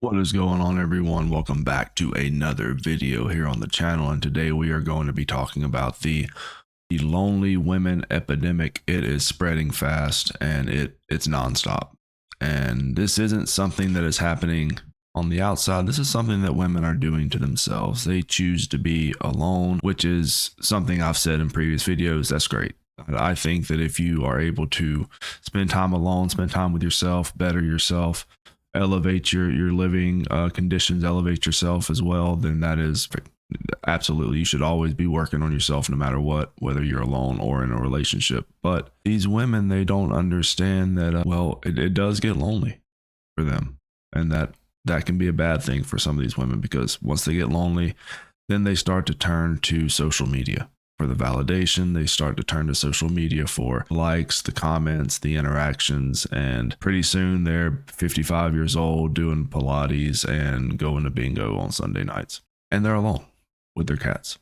What is going on, everyone? Welcome back to another video here on the channel, and today we are going to be talking about the lonely women epidemic. It is spreading fast and it's nonstop. And this isn't something that is happening on the outside. This is something that women are doing to themselves. They choose to be alone, which is something I've said in previous videos. That's great. I think that if you are able to spend time alone, spend time with yourself, better yourself, elevate your living conditions, elevate yourself as well, then that is absolutely, you should always be working on yourself no matter what, whether you're alone or in a relationship. But these women, they don't understand that it does get lonely for them, and that can be a bad thing for some of these women, because once they get lonely, then they start to turn to social media for the validation. They start to turn to social media for likes, the comments, the interactions, and pretty soon they're 55 years old doing Pilates and going to bingo on Sunday nights, and they're alone with their cats,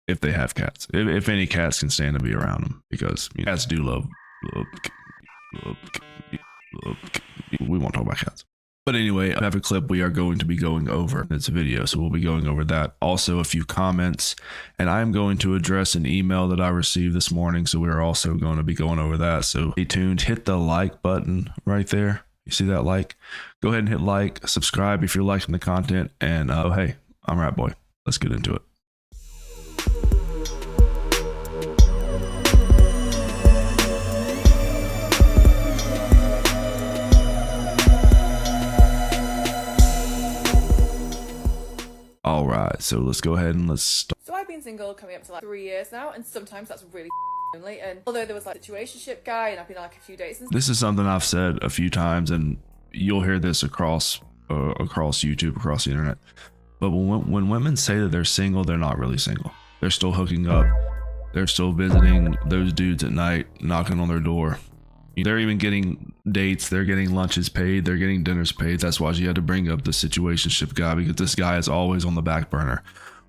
if they have cats, if any cats can stand to be around them, because cats do love, love, love. We won't talk about cats. But anyway, I have a clip we are going to be going over. It's a video, so we'll be going over that. Also, a few comments, and I'm going to address an email that I received this morning, so we're also going to be going over that. So stay tuned. Hit the like button right there. You see that like? Go ahead and hit like, subscribe if you're liking the content, and hey, I'm Rat Boy. Let's get into it. All right, so let's go ahead and let's start. So I've been single coming up to like 3 years now, and sometimes that's really lonely. And although there was like a situationship guy, and I've been on like a few dates. This is something I've said a few times, and you'll hear this across YouTube, across the internet. But when women say that they're single, they're not really single. They're still hooking up. They're still visiting those dudes at night, knocking on their door. They're even getting dates. They're getting lunches paid. They're getting dinners paid. That's why she had to bring up the situationship guy, because this guy is always on the back burner,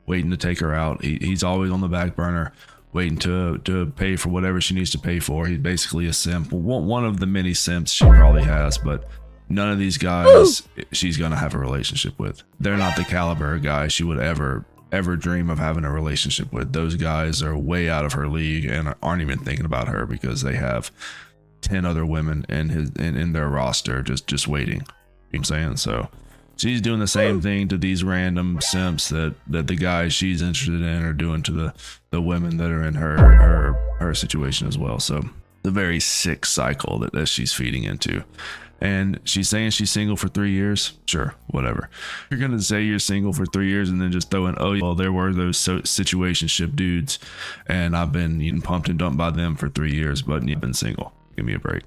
waiting to take her out. He's always on the back burner, waiting to pay for whatever she needs to pay for. He's basically a simp. One of the many simps she probably has, but none of these guys she's gonna have a relationship with. They're not the caliber of guys she would ever dream of having a relationship with. Those guys are way out of her league and aren't even thinking about her, because they have 10 other women in their roster just waiting. You know what I'm saying? So she's doing the same thing to these random simps that the guys she's interested in are doing to the women that are in her situation as well. So the very sick cycle that she's feeding into. And she's saying she's single for 3 years. Sure, whatever. You're gonna say you're single for 3 years and then just throw in, oh well, there were those situationship dudes, and I've been pumped and dumped by them for 3 years, but you've been single. Give me a break.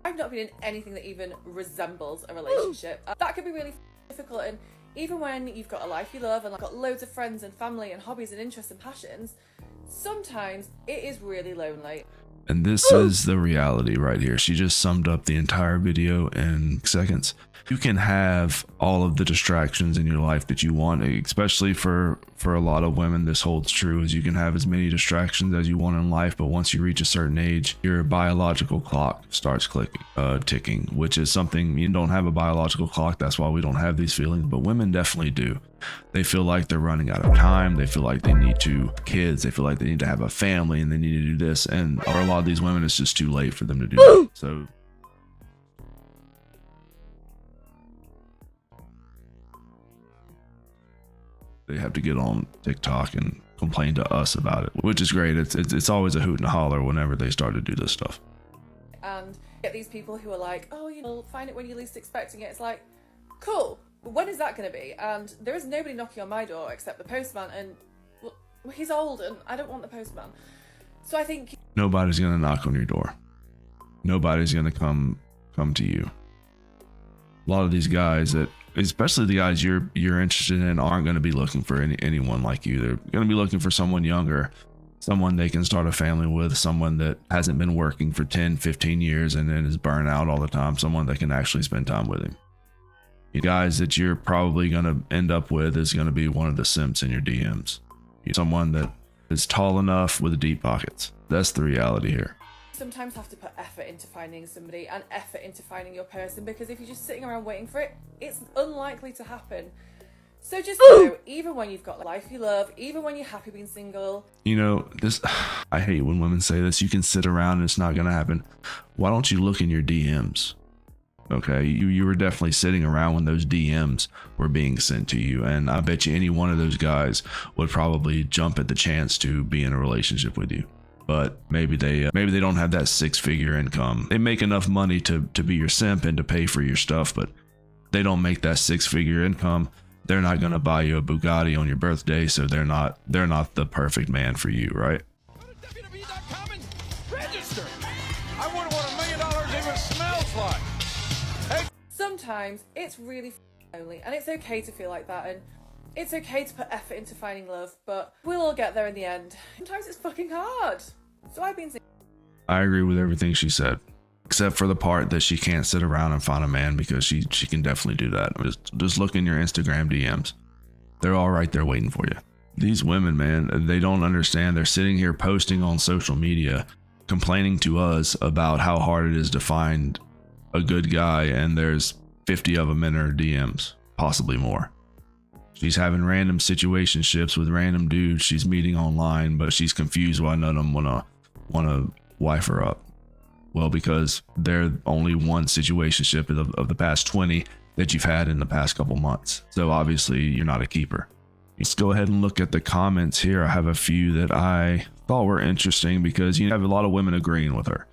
I've not been in anything that even resembles a relationship. That can be really difficult, and even when you've got a life you love and like got loads of friends and family and hobbies and interests and passions, sometimes it is really lonely. And this is the reality right here. She just summed up the entire video in seconds. You can have all of the distractions in your life that you want, especially for a lot of women. This holds true, as you can have as many distractions as you want in life, but once you reach a certain age, your biological clock starts ticking, which is something, you don't have a biological clock. That's why we don't have these feelings, but women definitely do. They feel like they're running out of time. They feel like they need kids. They feel like they need to have a family, and they need to do this. And for a lot of these women, it's just too late for them to do that. So they have to get on TikTok and complain to us about it, which is great. It's always a hoot and a holler whenever they start to do this stuff. And get these people who are like, oh, you'll find it when you're least expecting it. It's like, cool. When is that going to be? And there is nobody knocking on my door except the postman, and well, he's old and I don't want the postman. So I think nobody's going to knock on your door. Nobody's going to come to you. A lot of these guys, that especially the guys you're interested in, aren't going to be looking for anyone like you. They're going to be looking for someone younger, someone they can start a family with, someone that hasn't been working for 10-15 years and then is burnt out all the time, someone that can actually spend time with him. You guys that you're probably going to end up with is going to be one of the simps in your DMs. Someone that is tall enough with deep pockets. That's the reality here. sometimes have to put effort into finding somebody and effort into finding your person, because if you're just sitting around waiting for it, it's unlikely to happen. So just know, even when you've got a life you love, even when you're happy being single. You know, this, I hate when women say this, you can sit around and it's not going to happen. Why don't you look in your DMs? Okay, you were definitely sitting around when those DMs were being sent to you. And I bet you any one of those guys would probably jump at the chance to be in a relationship with you. But maybe they don't have that 6-figure income. They make enough money to be your simp and to pay for your stuff, but they don't make that 6-figure income. They're not going to buy you a Bugatti on your birthday, so they're not the perfect man for you, right? Go to WWE.com and register. I wouldn't want $1 million if it smells like. Hey. Sometimes it's really lonely, and it's okay to feel like that, and it's okay to put effort into finding love, but we'll all get there in the end. Sometimes it's fucking hard. So I've been single. I agree with everything she said, except for the part that she can't sit around and find a man, because she can definitely do that. Just look in your Instagram DMs. They're all right there waiting for you. These women, man, they don't understand. They're sitting here posting on social media, complaining to us about how hard it is to find a good guy, and there's 50 of them in her DMs, possibly more. She's having random situationships with random dudes she's meeting online, but she's confused why none of them wanna wife her up. Well, because they're only one situationship of the past 20 that you've had in the past couple months. So obviously you're not a keeper. Let's go ahead and look at the comments here. I have a few that I thought were interesting because you have a lot of women agreeing with her.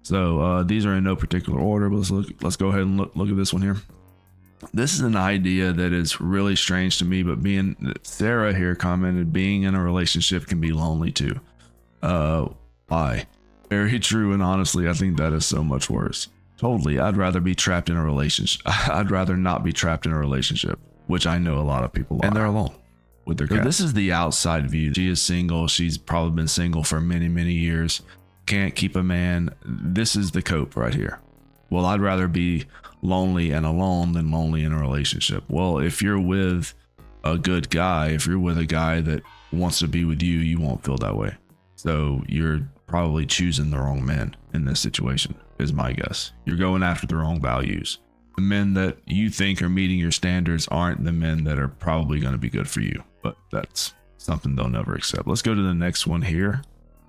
So these are in no particular order, but let's go ahead and look at this one here. This is an idea that is really strange to me, but Sarah here commented, being in a relationship can be lonely too. Why? Very true, and honestly, I think that is so much worse. Totally, I'd rather be trapped in a relationship. I'd rather not be trapped in a relationship, which I know a lot of people are. And they're alone with their cats. So this is the outside view. She is single. She's probably been single for many, many years. Can't keep a man. This is the cope right here. Well, I'd rather be lonely and alone than lonely in a relationship. Well, if you're with a good guy, if you're with a guy that wants to be with you, you won't feel that way. So you're probably choosing the wrong men in this situation, is my guess. You're going after the wrong values. The men that you think are meeting your standards aren't the men that are probably going to be good for you, but that's something they'll never accept. Let's go to the next one here.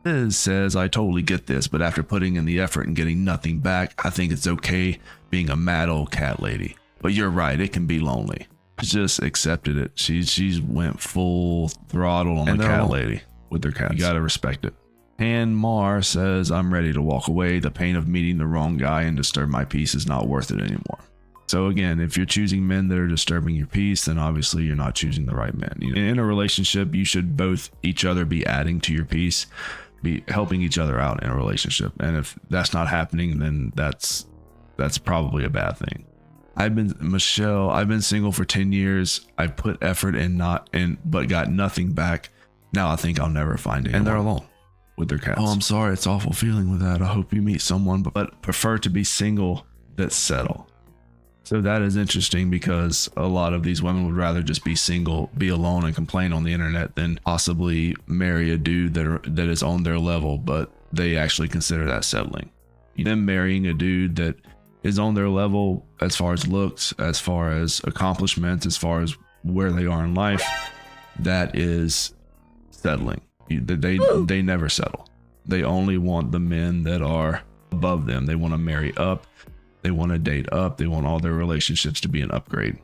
Liz says, I totally get this, but after putting in the effort and getting nothing back, I think it's okay being a mad old cat lady. But you're right, it can be lonely. She just accepted it. She's went full throttle on the cat lady with their cats. You gotta respect it. Han Mar says, I'm ready to walk away. The pain of meeting the wrong guy and disturb my peace is not worth it anymore. So again, if you're choosing men that are disturbing your peace, then obviously you're not choosing the right men. In a relationship, you should both each other be adding to your peace, be helping each other out in a relationship. And if that's not happening, then that's probably a bad thing. I've been single for 10 years. I put effort but got nothing back. Now I think I'll never find anyone. And they're alone with their cats. Oh, I'm sorry. It's awful feeling with that. I hope you meet someone, but prefer to be single that's settle. So that is interesting, because a lot of these women would rather just be single, be alone, and complain on the internet than possibly marry a dude that is on their level, but they actually consider that settling. Them marrying a dude that is on their level as far as looks, as far as accomplishments, as far as where they are in life, that is settling. They never settle. They only want the men that are above them. They want to marry up. They want to date up. They want all their relationships to be an upgrade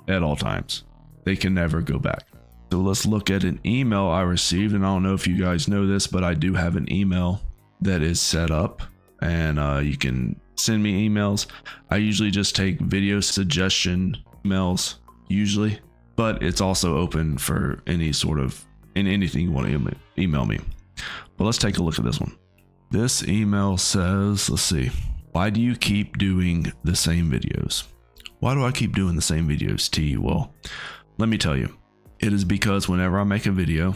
at all times. They can never go back. So let's look at an email I received. And I don't know if you guys know this, but I do have an email that is set up, and you can send me emails. I usually just take video suggestion emails usually, but it's also open for anything you want to email me. But let's take a look at this one. This email says, let's see. Why do you keep doing the same videos? Why do I keep doing the same videos, T? Well, let me tell you. It is because whenever I make a video,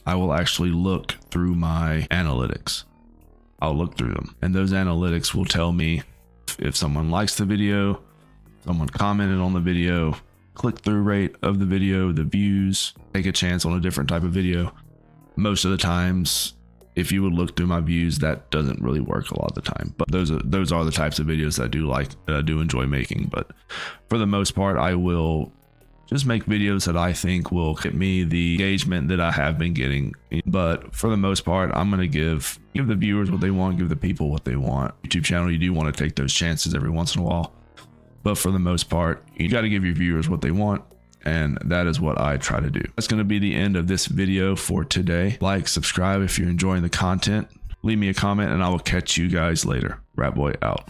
I will actually look through my analytics. I'll look through them, and those analytics will tell me if someone likes the video, someone commented on the video, click-through rate of the video, the views, take a chance on a different type of video. Most of the times, if you would look through my views, that doesn't really work a lot of the time. But those are the types of videos that I do enjoy making. But for the most part, I will just make videos that I think will get me the engagement that I have been getting. But for the most part, I'm going to give the viewers what they want, give the people what they want. YouTube channel, you do want to take those chances every once in a while. But for the most part, you got to give your viewers what they want. And that is what I try to do. That's going to be the end of this video for today. Like, subscribe if you're enjoying the content. Leave me a comment and I will catch you guys later. Rat Boy out.